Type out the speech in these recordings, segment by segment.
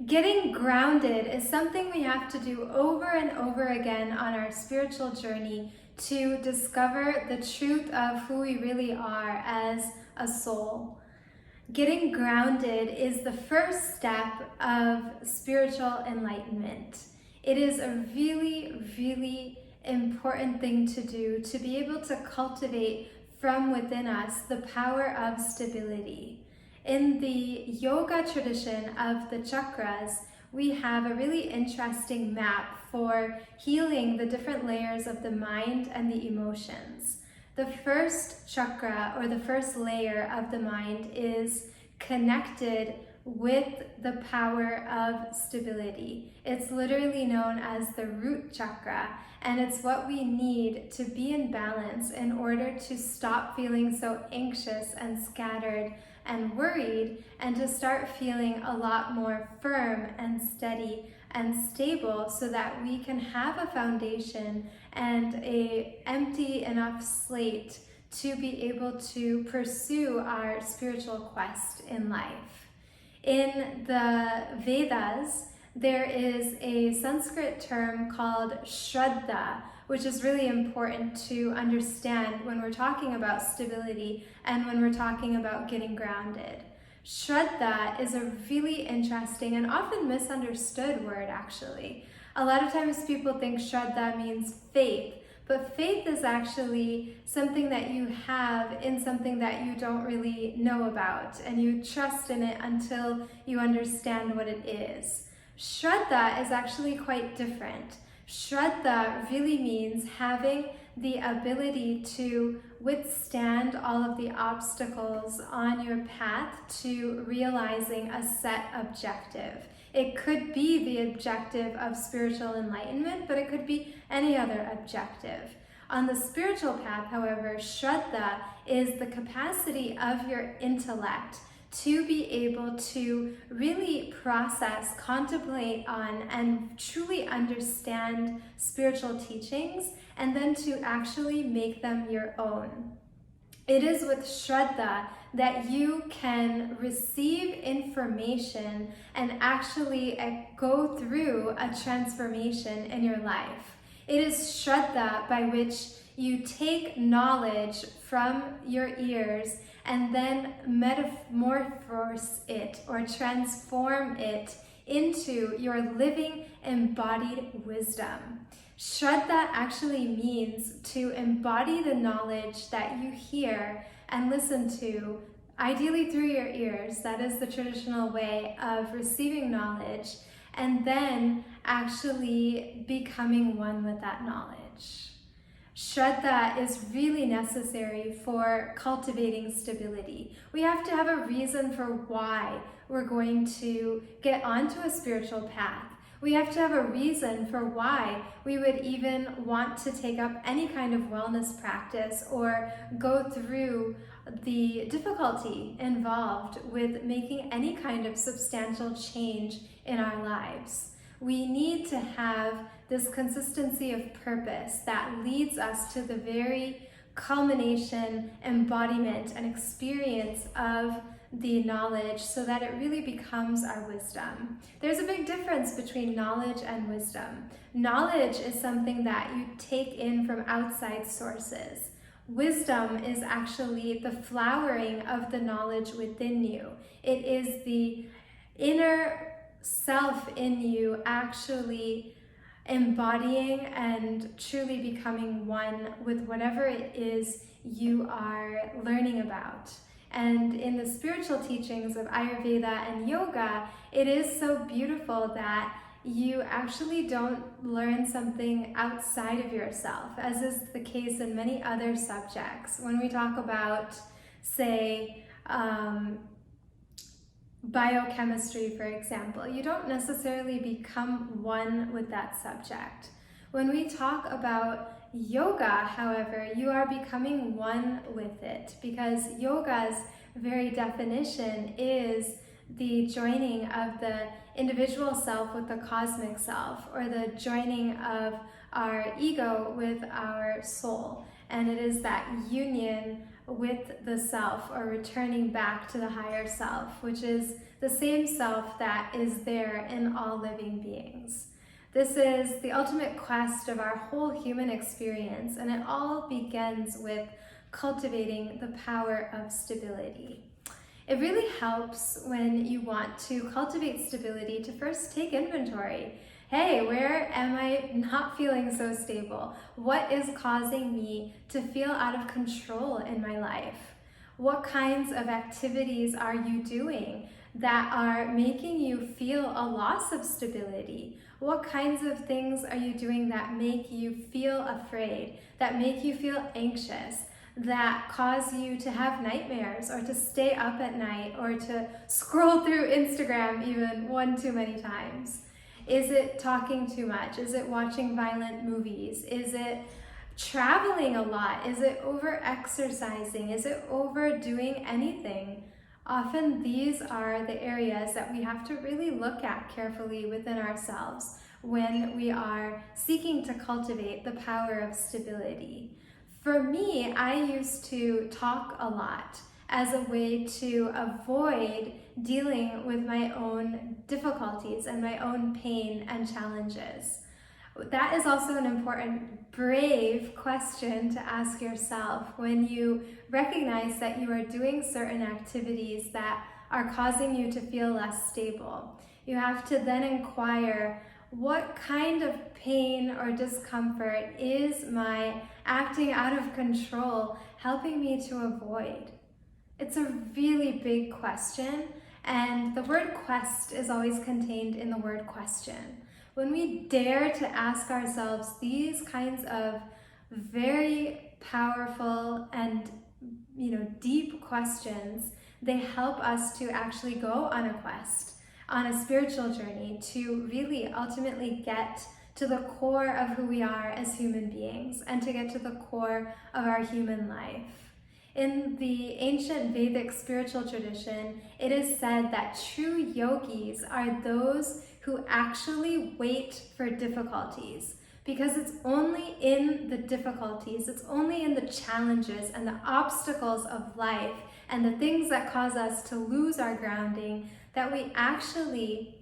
Getting grounded is something we have to do over and over again on our spiritual journey to discover the truth of who we really are as a soul. Getting grounded is the first step of spiritual enlightenment. It is a really, really important thing to do to be able to cultivate from within us the power of stability. In the yoga tradition of the chakras, we have a really interesting map for healing the different layers of the mind and the emotions. The first chakra, or the first layer of the mind, is connected with the power of stability. It's literally known as the root chakra, and it's what we need to be in balance in order to stop feeling so anxious and scattered and worried, and to start feeling a lot more firm and steady and stable, so that we can have a foundation and an empty enough slate to be able to pursue our spiritual quest in life. In the Vedas, there is a Sanskrit term called Shraddha, which is really important to understand when we're talking about stability and when we're talking about getting grounded. Shraddha is a really interesting and often misunderstood word, actually. A lot of times people think Shraddha means faith, but faith is actually something that you have in something that you don't really know about, and you trust in it until you understand what it is. Shraddha is actually quite different. Shraddha really means having the ability to withstand all of the obstacles on your path to realizing a set objective. It could be the objective of spiritual enlightenment, but it could be any other objective. On the spiritual path, however, Shraddha is the capacity of your intellect to be able to really process, contemplate on, and truly understand spiritual teachings, and then to actually make them your own. It is with Shraddha that you can receive information and actually go through a transformation in your life. It is Shraddha by which you take knowledge from your ears and then metamorphose it or transform it into your living embodied wisdom. Shraddha actually means to embody the knowledge that you hear and listen to, ideally through your ears. That is the traditional way of receiving knowledge, and then actually becoming one with that knowledge. Shraddha is really necessary for cultivating stability. We have to have a reason for why we're going to get onto a spiritual path. We have to have a reason for why we would even want to take up any kind of wellness practice or go through the difficulty involved with making any kind of substantial change in our lives. We need to have this consistency of purpose that leads us to the very culmination, embodiment, and experience of the knowledge, so that it really becomes our wisdom. There's a big difference between knowledge and wisdom. Knowledge is something that you take in from outside sources. Wisdom is actually the flowering of the knowledge within you. It is the inner self in you actually embodying and truly becoming one with whatever it is you are learning about. And in the spiritual teachings of Ayurveda and yoga, it is so beautiful that you actually don't learn something outside of yourself, as is the case in many other subjects. When we talk about, say, biochemistry, for example, you don't necessarily become one with that subject. When we talk about yoga, however, you are becoming one with it, because yoga's very definition is the joining of the individual self with the cosmic self, or the joining of our ego with our soul. And it is that union with the self, or returning back to the higher self, which is the same self that is there in all living beings. This is the ultimate quest of our whole human experience, and it all begins with cultivating the power of stability. It really helps when you want to cultivate stability to first take inventory. Hey, where am I not feeling so stable? What is causing me to feel out of control in my life? What kinds of activities are you doing that are making you feel a loss of stability? What kinds of things are you doing that make you feel afraid, that make you feel anxious, that cause you to have nightmares, or to stay up at night, or to scroll through Instagram even one too many times? Is it talking too much? Is it watching violent movies? Is it traveling a lot? Is it over-exercising? Is it overdoing anything? Often these are the areas that we have to really look at carefully within ourselves when we are seeking to cultivate the power of stability. For me, I used to talk a lot as a way to avoid dealing with my own difficulties and my own pain and challenges. That is also an important, brave question to ask yourself when you recognize that you are doing certain activities that are causing you to feel less stable. You have to then inquire, what kind of pain or discomfort is my acting out of control helping me to avoid? It's a really big question, and the word quest is always contained in the word question. When we dare to ask ourselves these kinds of very powerful and deep questions, they help us to actually go on a quest, on a spiritual journey, to really ultimately get to the core of who we are as human beings, and to get to the core of our human life. In the ancient Vedic spiritual tradition, it is said that true yogis are those who actually wait for difficulties, because it's only in the difficulties, it's only in the challenges and the obstacles of life and the things that cause us to lose our grounding that we actually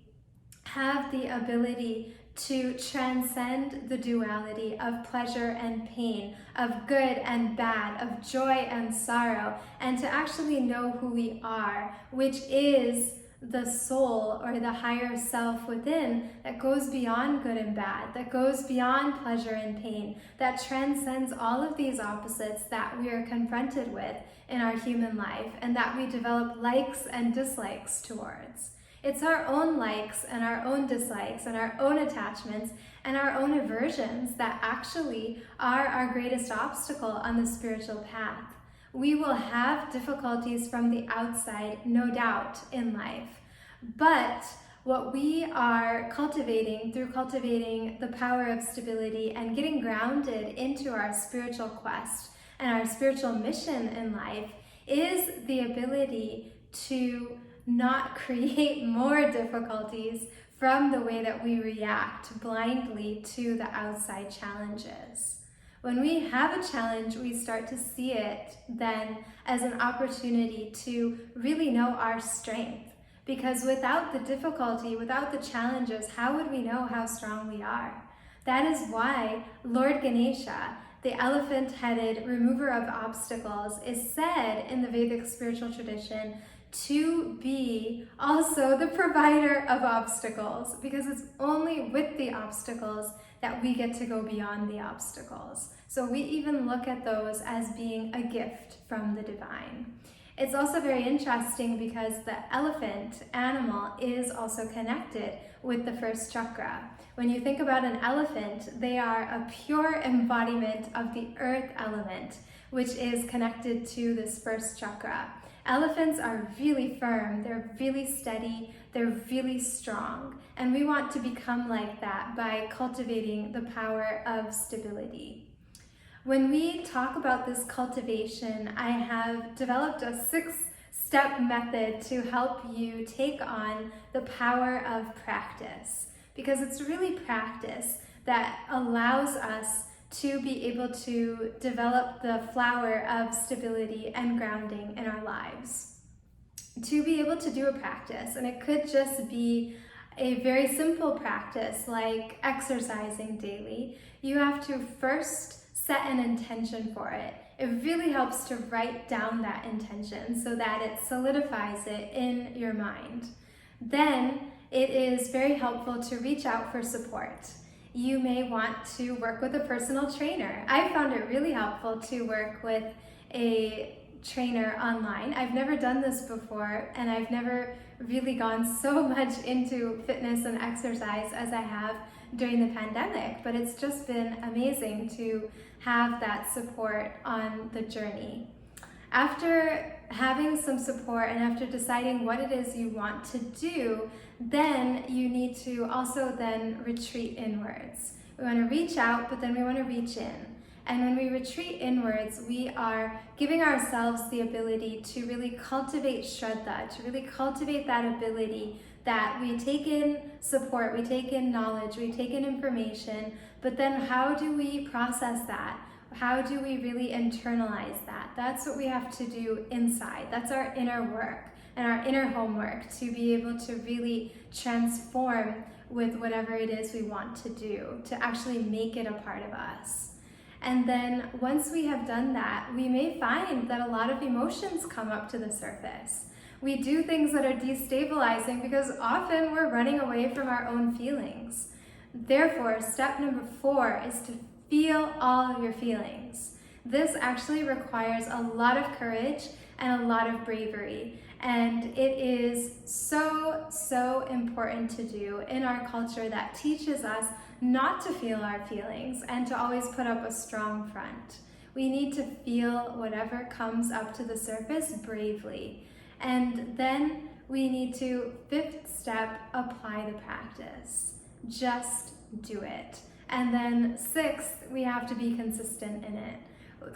have the ability to transcend the duality of pleasure and pain, of good and bad, of joy and sorrow, and to actually know who we are, which is the soul, or the higher self within, that goes beyond good and bad, that goes beyond pleasure and pain, that transcends all of these opposites that we are confronted with in our human life, and that we develop likes and dislikes towards. It's our own likes and our own dislikes and our own attachments and our own aversions that actually are our greatest obstacle on the spiritual path. We will have difficulties from the outside, no doubt, in life. But what we are cultivating through cultivating the power of stability and getting grounded into our spiritual quest and our spiritual mission in life is the ability to not create more difficulties from the way that we react blindly to the outside challenges. When we have a challenge, we start to see it then as an opportunity to really know our strength. Because without the difficulty, without the challenges, how would we know how strong we are? That is why Lord Ganesha, the elephant-headed remover of obstacles, is said in the Vedic spiritual tradition to be also the provider of obstacles, because it's only with the obstacles that we get to go beyond the obstacles. So we even look at those as being a gift from the divine. It's also very interesting because the elephant animal is also connected with the first chakra. When you think about an elephant, they are a pure embodiment of the earth element, which is connected to this first chakra. Elephants are really firm, they're really steady, they're really strong, and we want to become like that by cultivating the power of stability. When we talk about this cultivation, I have developed a 6-step method to help you take on the power of practice, because it's really practice that allows us to be able to develop the flower of stability and grounding in our lives. To be able to do a practice, and it could just be a very simple practice like exercising daily, you have to first set an intention for it. It really helps to write down that intention so that it solidifies it in your mind. Then it is very helpful to reach out for support. You may want to work with a personal trainer. I found it really helpful to work with a trainer online. I've never done this before, and I've never really gone so much into fitness and exercise as I have during the pandemic, but it's just been amazing to have that support on the journey. After having some support and after deciding what it is you want to do, then you need to also then retreat inwards. We want to reach out, but then we want to reach in. And when we retreat inwards, we are giving ourselves the ability to really cultivate Shraddha, to really cultivate that ability that we take in support, we take in knowledge, we take in information, but then how do we process that? How do we really internalize that? That's what we have to do inside. That's our inner work and our inner homework to be able to really transform with whatever it is we want to do, to actually make it a part of us. And then once we have done that, we may find that a lot of emotions come up to the surface. We do things that are destabilizing because often we're running away from our own feelings. Therefore, step number 4 is to feel all of your feelings. This actually requires a lot of courage and a lot of bravery. And it is so important to do in our culture that teaches us not to feel our feelings and to always put up a strong front. We need to feel whatever comes up to the surface bravely. And then we need to, 5th step, apply the practice. Just do it. And then 6th, we have to be consistent in it.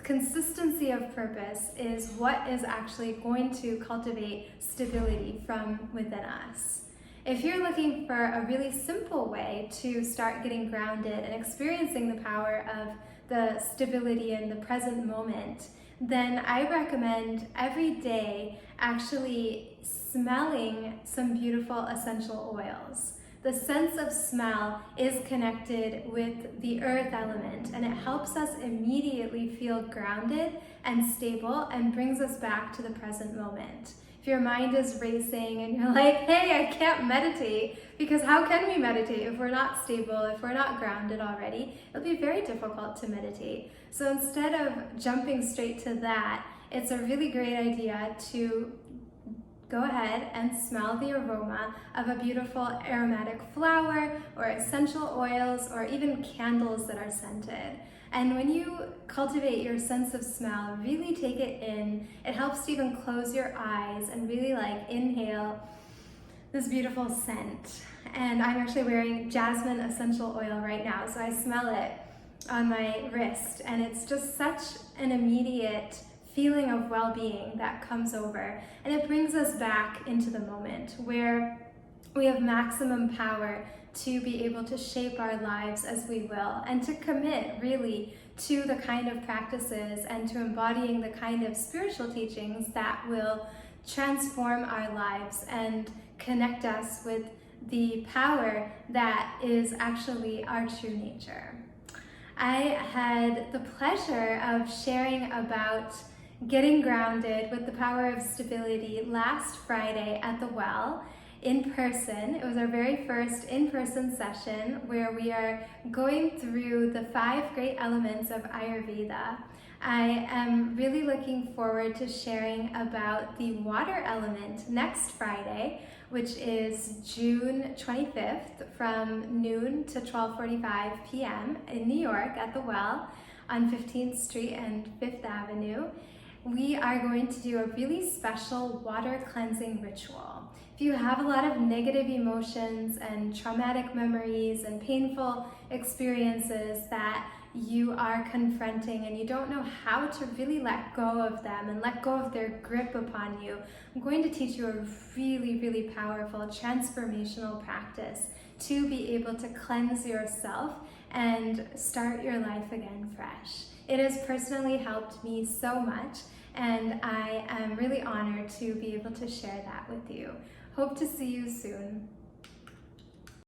Consistency of purpose is what is actually going to cultivate stability from within us. If you're looking for a really simple way to start getting grounded and experiencing the power of the stability in the present moment, then I recommend every day actually smelling some beautiful essential oils. The sense of smell is connected with the earth element, and it helps us immediately feel grounded and stable and brings us back to the present moment. If your mind is racing and you're like, hey, I can't meditate, because how can we meditate if we're not stable, if we're not grounded already? It'll be very difficult to meditate. So instead of jumping straight to that, it's a really great idea to go ahead and smell the aroma of a beautiful aromatic flower or essential oils or even candles that are scented. And when you cultivate your sense of smell, really take it in. It helps to even close your eyes and really inhale this beautiful scent. And I'm actually wearing jasmine essential oil right now, so I smell it on my wrist, and it's just such an immediate feeling of well-being that comes over, and it brings us back into the moment where we have maximum power to be able to shape our lives as we will, and to commit really to the kind of practices and to embodying the kind of spiritual teachings that will transform our lives and connect us with the power that is actually our true nature. I had the pleasure of sharing about getting grounded with the power of stability last Friday at the Well in person. It was our very first in-person session where we are going through the 5 great elements of Ayurveda. I am really looking forward to sharing about the water element next Friday, which is June 25th from noon to 12:45 p.m. in New York at the Well on 15th Street and 5th Avenue. We are going to do a really special water cleansing ritual. If you have a lot of negative emotions and traumatic memories and painful experiences that you are confronting and you don't know how to really let go of them and let go of their grip upon you, I'm going to teach you a really, really powerful transformational practice to be able to cleanse yourself and start your life again fresh. It has personally helped me so much, and I am really honored to be able to share that with you. Hope to see you soon.